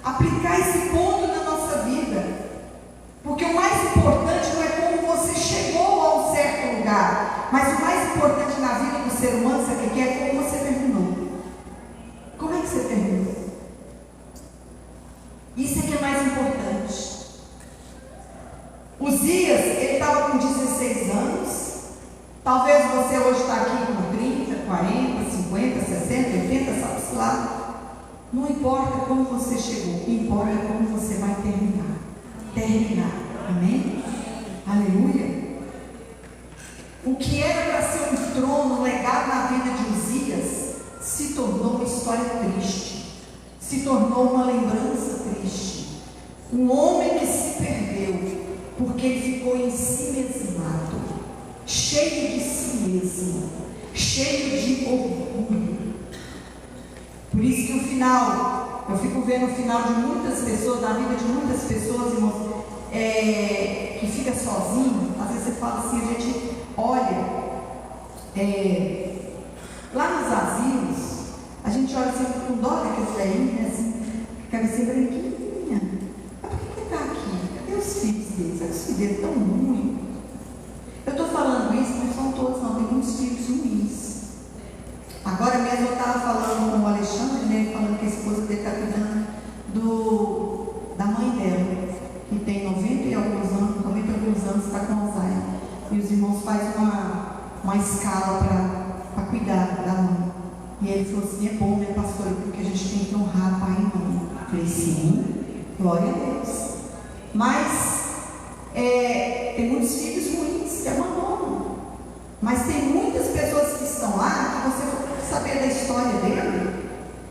aplicar esse ponto na nossa vida, porque o mais importante não é como você chegou a um certo lugar, mas o mais importante na vida do ser humano, sabe o que é? Como você terminou. Como é que você terminou? Isso é que é mais importante. Uzias, ele estava com 16 anos, talvez você hoje está aqui com 30, 40, 50, 60, 80, sabe-se lá. Não importa como você chegou, importa como você vai terminar. Amém? Aleluia. O que era para ser um trono, um legado na vida de Uzias, se tornou uma história triste, se tornou uma lembrança triste. Um homem que se perdeu, porque ele ficou em si mesmado, cheio de si mesmo, cheio de orgulho. Por isso que o final, eu fico vendo o final de muitas pessoas, na vida de muitas pessoas, irmãos, que fica sozinho. Às vezes você fala assim, a gente olha, lá nos asilos, a gente olha assim com dó daqueles velhinhos, né, assim, cabecinha branquinha. Mas por que está aqui? Cadê os filhos deles? Os filhos deles tão ruins. Eu estou falando isso, não são todos não, tem muitos filhos ruins. dele está cuidando da mãe dela, que tem 90 e alguns anos, está com Alzheimer. E os irmãos fazem uma escala para cuidar da mãe. E ele falou assim: é bom, né, pastora, porque a gente tem que honrar pai e mãe. Eu falei: sim, glória a Deus. Mas tem muitos filhos ruins que abandonam. Mas tem muitas pessoas que estão lá, que você for saber da história dele,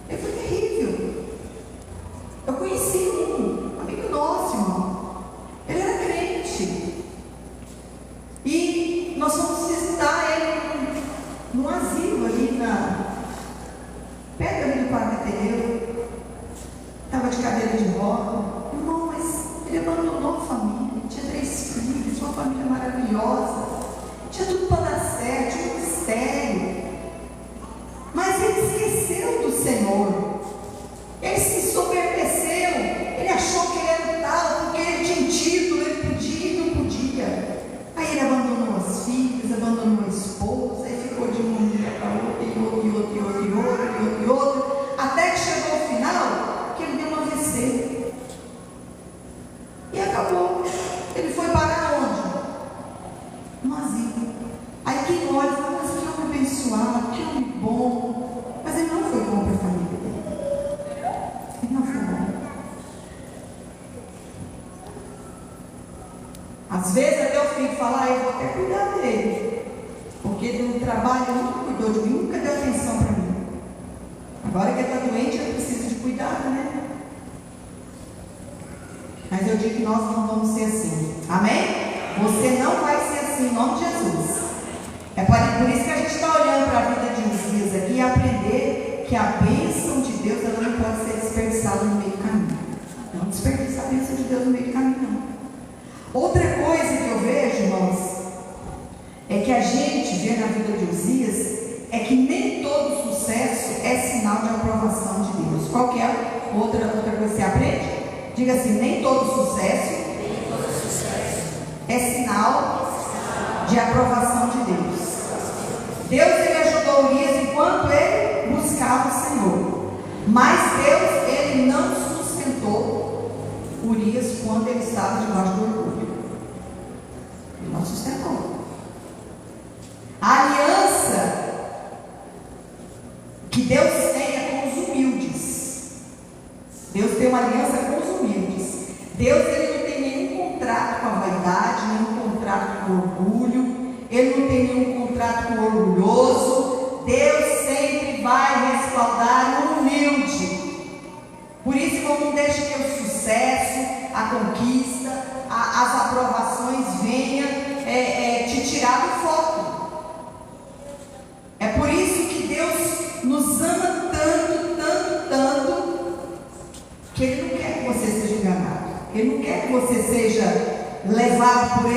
ele foi terrível. Eu conheci um amigo nosso, irmão. Ele era crente. E nós fomos visitar ele num asilo ali perto ali do Parque Ateneu. Estava de cadeira de roda. Irmão, mas ele abandonou a família. Tinha 3 filhos, uma família maravilhosa. Tinha tudo para dar certo, tinha um mistério. Mas ele esqueceu do Senhor. Ele se soberbeceu. Ele achou que ele era tal, porque ele tinha título, ele podia e não podia. Aí ele abandonou as filhas, abandonou a esposa, aí ficou de uma mulher para outra, até que chegou ao final, que ele deu uma AVC. E acabou. Ele foi parar onde? No asilo. Aí quem olha fala: mas que homem abençoado, que homem bom. Mas ele não foi bom para a família dele. Ele não foi bom. Às vezes até o filho fala: eu vou até cuidar dele, porque no trabalho ele nunca cuidou de mim, nunca deu atenção para mim. Agora que ele está doente, ele precisa de cuidado, né? Mas eu digo que nós não vamos ser assim. Amém? Você não vai ser assim, em nome de Jesus. É por isso que a gente está olhando para a vida de Uzias aqui e aprender que a bênção de Deus, ela não pode ser desperdiçada no meio do caminho. Não desperdiça a bênção de Deus no meio do caminho, não. Outra coisa que eu vejo, irmãos, é que a gente vê na vida de Uzias é que nem todo sucesso é sinal de aprovação de Deus. Qual que é outra coisa que você aprende? Diga assim: nem todo sucesso é sinal de aprovação de Deus. Deus, ele ajudou Urias enquanto ele buscava o Senhor. Mas Deus, ele não sustentou Urias quando ele estava debaixo do orgulho. Ele não sustentou. A aliança que Deus tem é com os humildes. Deus tem uma aliança com os humildes. Deus, ele não tem nenhum contrato com a vaidade, nenhum contrato com o orgulho. Ele não tem nenhum contrato com o orgulhoso. Deus sempre vai respaldar o humilde. Por isso, irmão, não deixe que o sucesso, a conquista, as aprovações venham te tirar do foco. É por isso que Deus nos ama tanto, tanto, tanto, que Ele não quer que você seja enganado. Ele não quer que você seja levado por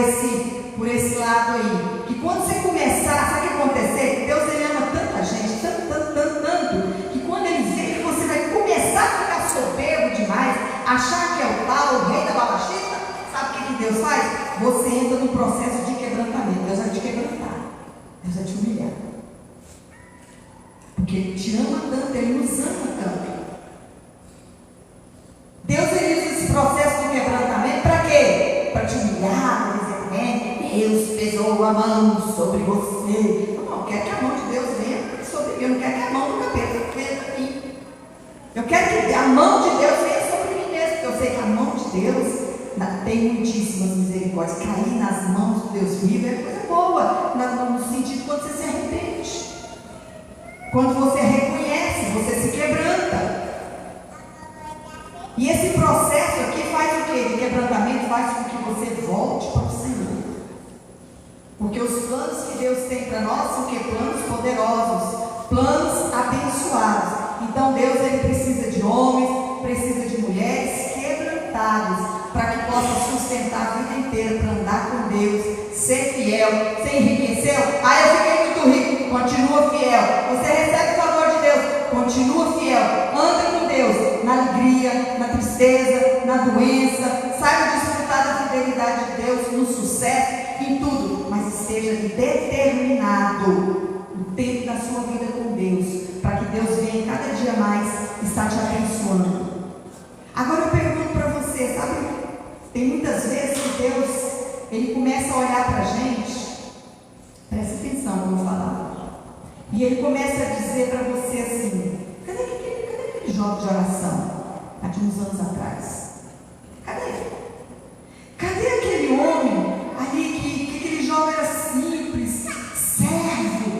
esse lado aí. Que quando você começar, sabe o que acontecer? Deus, ele ama tanta gente, tanto, tanto, tanto, tanto, que quando ele vê que você vai começar a ficar soberbo demais, achar que é o tal, o rei da balachita, sabe o que Deus faz? Você entra no processo de quebrantamento. Deus vai te quebrantar. Deus vai te humilhar. Porque Ele te ama tanto, Ele nos ama tanto. Deus, ele usa esse processo de quebrantamento para quê? Para te humilhar, para dizer: Deus pesou a mão sobre você. Eu não quero que a mão de Deus venha sobre mim. Eu não quero que a mão do capeta venha sobre mim. Eu quero que a mão de Deus venha sobre mim mesmo, porque eu sei que a mão de Deus tem muitíssimas misericórdias. Cair nas mãos do Deus vivo é coisa boa, no sentido quando você se arrepende, quando você reconhece, você se quebranta. E esse processo aqui faz o quê? De quebrantamento faz com que você volte para o Senhor. Porque os planos que Deus tem para nós são que planos poderosos, planos abençoados. Então Deus, ele precisa de homens, precisa de mulheres quebrantados, para que possa sustentar a vida inteira, para andar com Deus, ser fiel. Você enriqueceu? Eu fiquei muito rico. Continua fiel. Você recebe o favor de Deus, continua fiel. Anda com Deus, na alegria, na tristeza, na doença. Saiba desfrutar da fidelidade de Deus, no sucesso, em tudo. Mas esteja determinado o tempo da sua vida com Deus, para que Deus venha cada dia mais estar te abençoando. começa a olhar para a gente, presta atenção no que eu vou falar, e ele começa a dizer para você assim: cadê aquele jovem de oração, há de uns anos atrás? Cadê ele? Cadê aquele homem ali que aquele jovem era simples, servo,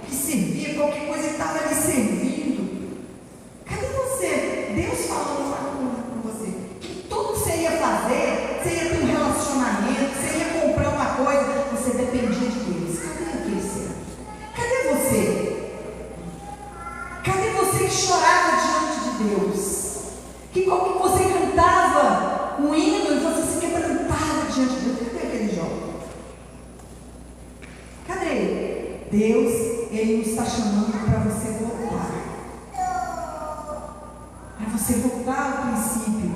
que servia, qualquer coisa ele estava ali servindo? Cadê você? Deus falando lá com você que tudo que você ia fazer, você ia ter um relacionamento, você ia comprar uma coisa, você dependia de Deus. Cadê aquele ser? Cadê você? Cadê você que chorava diante de Deus? Que você cantava um hino e você se quebrantava diante de Deus? Cadê aquele jovem? Cadê ele? Deus, ele nos está chamando para você voltar. Para você voltar ao princípio.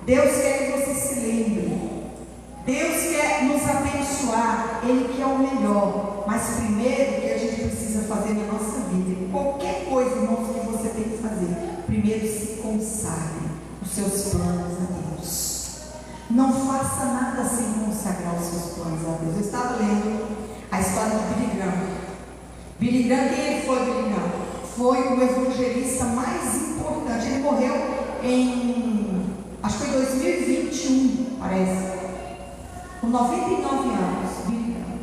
Deus quer que você se lembre. Deus quer nos abençoar. Ele quer o melhor. Mas primeiro que a gente precisa fazer na nossa vida, qualquer coisa, irmãos, que você tem que fazer, primeiro se consagre os seus planos a Deus. Não faça nada sem consagrar os seus planos a Deus. Eu estava lendo a história de Billy Graham. Billy Graham, quem ele foi, Billy Graham? Foi o evangelista mais importante. Ele morreu acho que foi 2021, parece, com 99 anos. Billy Graham.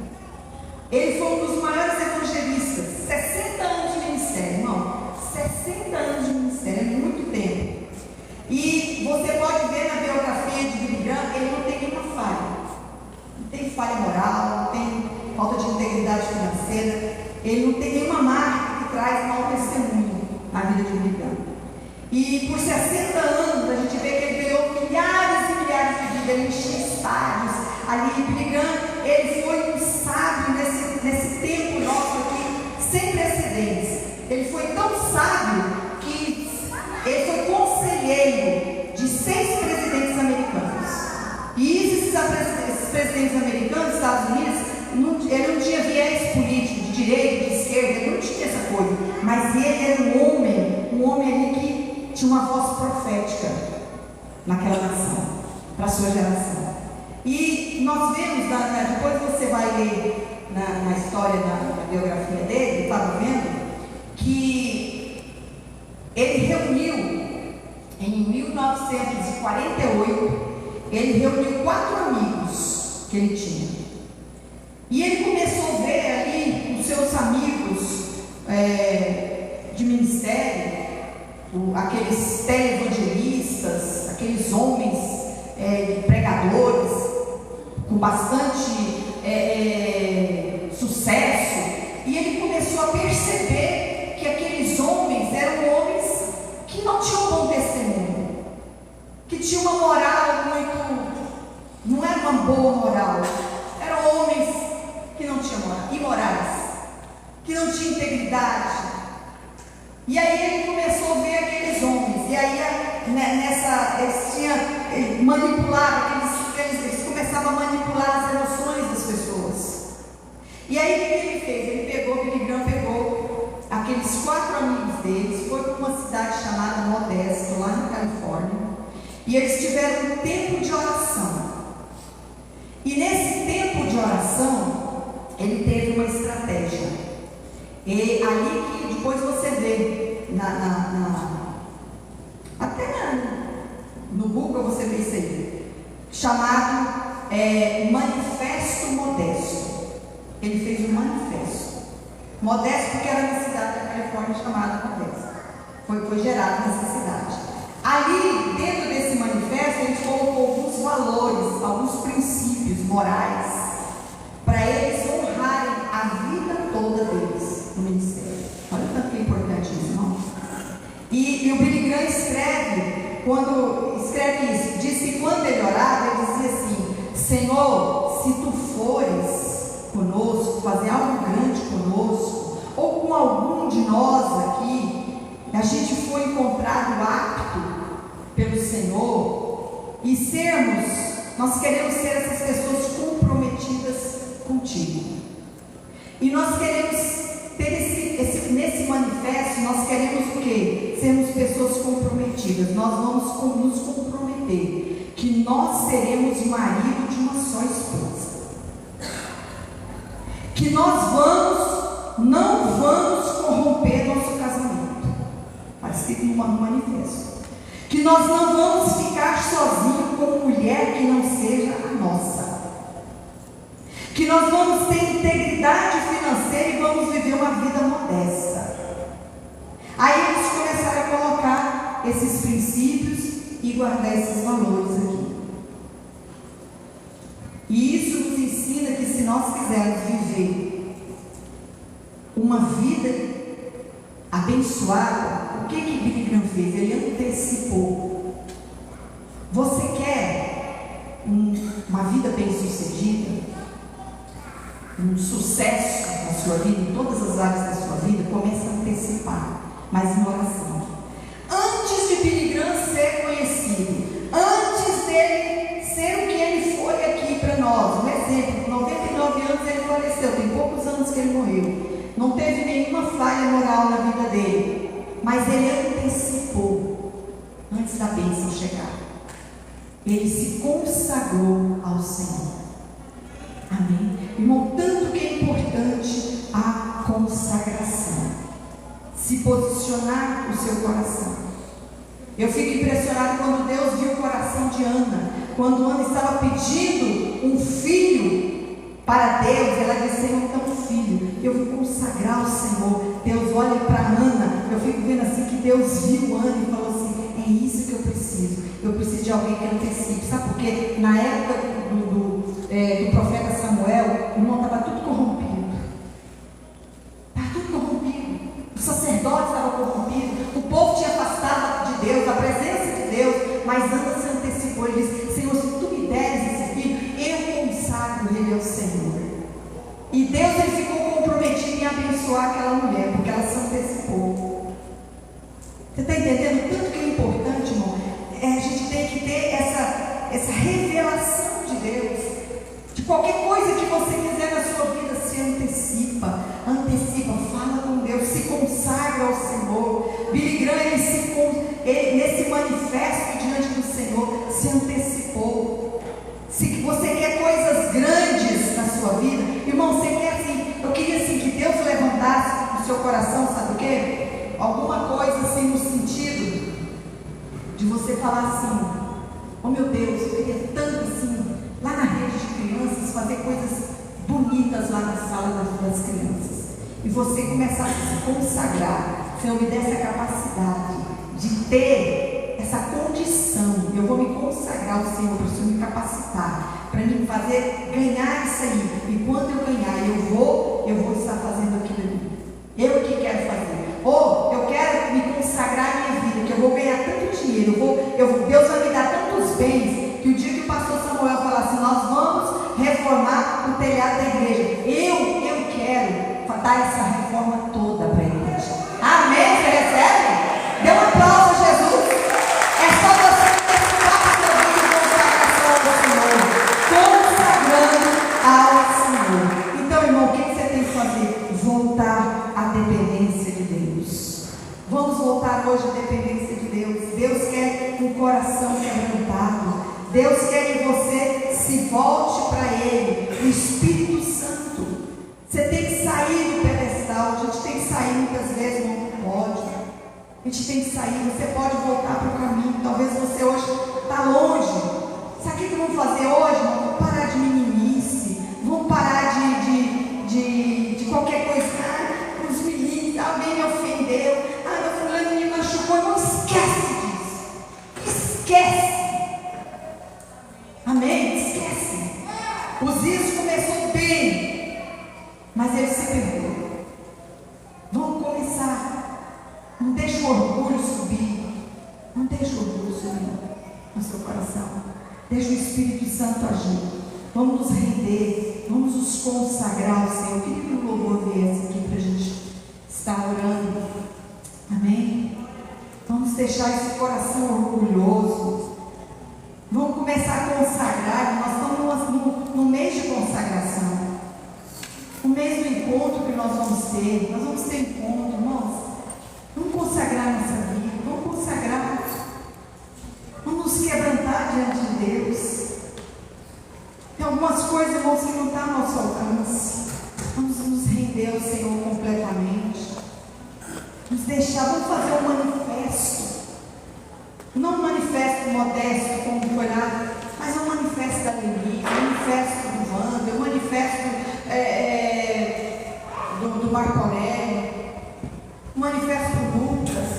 Ele foi um dos maiores evangelistas. 60 anos de ministério, irmão. 60 anos de ministério, é muito tempo. E você pode ver na biografia de Billy Graham, ele não tem nenhuma falha. Não tem falha moral, não tem falta de integridade financeira. Ele não tem nenhuma marca que traz mau testemunho na vida de Billy Graham. E por 60 anos a gente vê que ele ganhou milhares e milhares de vidas, ele enchia estádios. Ali, Billy Graham, ele foi um sábio nesse tempo nosso aqui, sem precedentes. Ele foi tão sábio que ele foi conselheiro de 6 presidentes americanos. E esses presidentes americanos dos Estados Unidos, ele não tinha viés político, de direita, de esquerda, ele não tinha essa coisa. Mas ele era um homem ali que tinha uma voz profética naquela nação, para a sua geração. E nós vemos, depois você vai ler na história, na biografia dele, estava vendo, que ele reuniu, em 1948, ele reuniu 4 amigos que ele tinha. E ele começou a ver ali os seus amigos de ministério, aqueles televangelistas, aqueles homens pregadores, com bastante sucesso. E ele começou a perceber que aqueles homens eram homens que não tinham bom testemunho, que tinham uma moral não era uma boa moral, eram homens que não tinham moral, imorais, que não tinham integridade. E aí ele começou a ver aqueles homens, e aí eles manipulavam, eles começavam a manipular as emoções das pessoas. E aí o que ele fez? Billy Graham pegou aqueles 4 amigos deles, foi para uma cidade chamada Modesto, lá na Califórnia, e eles tiveram um tempo de oração. E nesse tempo de oração, ele teve uma estratégia. E ali que depois você vê, no Google você vê isso aí, chamado Manifesto Modesto. Ele fez um manifesto. Modesto porque era uma cidade da Califórnia chamada Modesto. Foi gerado nessa cidade. Ali, dentro desse manifesto, ele colocou alguns valores, alguns princípios morais, para eles honrarem a vida toda deles no ministério. Olha o tanto que é importante isso, não? E o Billy Graham quando escreve isso, diz que quando ele orava, ele dizia assim: Senhor, se tu fores conosco, fazer algo grande conosco, ou com algum de nós aqui, a gente foi encontrado apto pelo Senhor, e nós queremos ser essas pessoas comprometidas contigo. E nós queremos ter nesse manifesto, nós queremos o quê? Sermos pessoas comprometidas. Nós vamos nos comprometer que nós seremos o marido de uma só esposa. que nós não vamos corromper nosso casamento. Parece que no manifesto. Que nós não vamos ficar sozinhos com mulher que não seja a nossa. Que nós vamos ter integridade financeira e vamos viver uma vida modesta. Aí eles começaram a colocar esses princípios e guardar esses valores aqui. E isso nos ensina que se nós quisermos viver uma vida abençoada, o que Billy Graham fez? Ele antecipou. Você quer uma vida bem-sucedida, um sucesso na sua vida, em todas as áreas da sua vida? Comece a antecipar, mas em oração. Antes de Billy Graham ser conhecido, antes dele ser o que ele foi aqui para nós, um exemplo, com 99 anos ele faleceu, tem poucos anos que ele morreu. Não teve nenhuma falha moral na vida dele, mas ele antecipou, antes da bênção chegar. Ele se consagrou ao Senhor. Amém? Irmão, tanto que é importante a consagração. Se posicionar o seu coração. Eu fico impressionado quando Deus viu o coração de Ana. Quando Ana estava pedindo um filho para Deus, ela disse: Senhor, então um filho, eu vou consagrar ao Senhor. Deus olha para Ana, eu fico vendo assim que Deus viu Ana e falou assim: é isso que eu preciso. Eu preciso de alguém que antecipe. Sabe por quê? Na época do profeta Samuel, o irmão estava tudo corrompido. Estava tudo corrompido. Os sacerdotes estavam corrompidos. O povo tinha afastado de Deus, da presença de Deus. Mas Ana se antecipou e disse: Senhor, se tu me deres esse filho, eu consagro ele ao Senhor. E Deus, ele ficou comprometido em abençoar aquela mulher, porque ela se antecipou. Você está entendendo tanto que é importante, irmão? A gente tem que ter essa revelação de Deus. De qualquer coisa que você quiser na sua vida, se antecipa, fala com Deus, se consagra ao Senhor. Billy Graham, ele nesse manifesto diante do Senhor, se antecipou. Se você quer coisas grandes na sua vida, irmão, você quer assim, eu queria assim que Deus levantasse no seu coração, sabe o quê? Alguma coisa assim no sentido de você falar assim: oh meu Deus, eu queria tanto assim, lá na rede de crianças, fazer coisas bonitas lá na sala das crianças. E você começar a se consagrar. Senhor, me dê essa capacidade de ter essa condição. Eu vou me consagrar ao Senhor, para o Senhor me capacitar, para me fazer ganhar isso aí. E quando eu ganhar, eu vou estar fazendo aquilo ali. Eu que quero fazer. Ou eu quero me consagrar à minha vida, que eu vou ganhar tanto dinheiro, Deus vai me dar tantos bens, que o dia que o pastor Samuel falar assim: nós vamos reformar o telhado da igreja, eu quero dar essa reforma toda para a igreja. Amém? Você recebe? Dê um aplauso a Jesus. É só você participar da sua vida de consagração ao Senhor, consagrando ao Senhor. Então, irmão, o que você tem que fazer? Voltar à dependência de Deus. Vamos voltar hoje à dependência de Deus. Deus quer um coração quebrantado. Deus quer que você se volte para Ele, o Espírito Santo. Você tem que sair do pedestal. A gente tem que sair muitas vezes, não pode. A gente tem que sair. Você pode voltar para o caminho. Talvez você hoje está longe. Sabe o que vamos fazer hoje? Vamos parar de meninice. Vamos parar de qualquer coisa. Os meninos, alguém me ofendeu. Meu fulano me machucou. Não esquece disso. Esquece. Amém? Esquece. Os Zias começou bem, mas ele se perdeu. Vamos começar. Não deixe o orgulho subir. Não deixe o orgulho subir no seu coração. Deixe o Espírito Santo agir. Vamos nos render. Vamos nos consagrar ao Senhor. Eu queria que o louvor viesse aqui para a gente estar orando. Amém? Vamos deixar esse coração orgulhoso. Vamos começar a consagrar. Nós estamos no mês de consagração. O mês do encontro que nós vamos ter. Nós vamos ter encontro, irmãos. Vamos consagrar nossa vida. Vamos consagrar. Vamos nos quebrantar diante de Deus. Tem algumas coisas, irmãos, que não estão ao nosso alcance. Vamos em Deus, Senhor, completamente. Nos deixar, vamos fazer um manifesto. Não um manifesto modesto, como foi lá, mas um manifesto da Leni, um manifesto do Wander, um manifesto do Marco Aurélio, um manifesto do Lucas.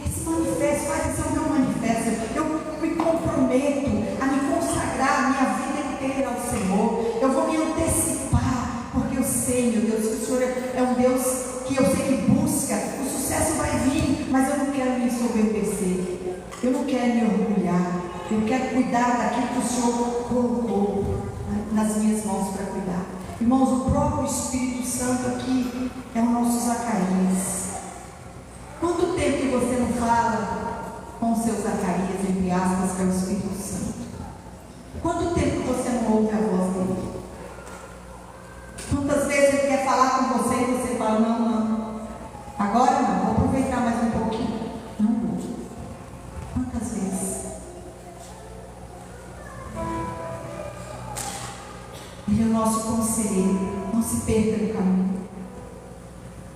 Esse manifesto, Pai, esse é o meu manifesto. Eu me comprometo a me consagrar a minha vida inteira ao Senhor. Eu vou me antecipar, porque eu sei, meu Deus, que o Senhor é um Deus que eu sei que busca. O sucesso vai vir, mas eu não quero me ensoberbecer. Eu não quero me orgulhar. Eu quero cuidar daquilo que o Senhor colocou nas minhas mãos para cuidar. Irmãos, o próprio Espírito Santo aqui é o nosso Zacarias. Quanto tempo que você não fala com o seu Zacarias, entre aspas, que é o Espírito Santo? Quanto tempo que você não ouve a voz dele? Quantas vezes ele quer falar com você e você fala, não, agora não, vou aproveitar mais um pouquinho. Não vou. Quantas vezes? Ele é o nosso conselheiro. Não se perca no caminho.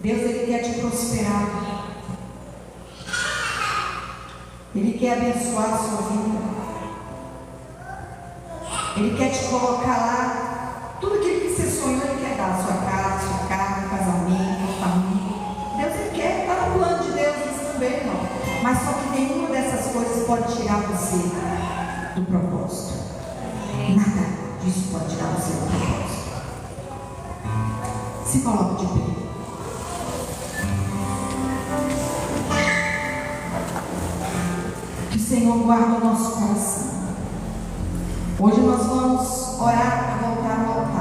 Deus, Ele quer te prosperar. Ele quer abençoar a sua vida. Ele quer te colocar lá. Tudo aquilo que você sonhou, Ele quer dar. Sua casa, sua carro, casamento, família. Deus, Ele quer. Está no plano de Deus isso também, irmão. Mas só que nenhuma dessas coisas pode tirar você do propósito. Nada disso pode tirar você do propósito. Se coloque de pé. Que o Senhor guarde o nosso coração. Hoje nós vamos orar para voltar ao altar.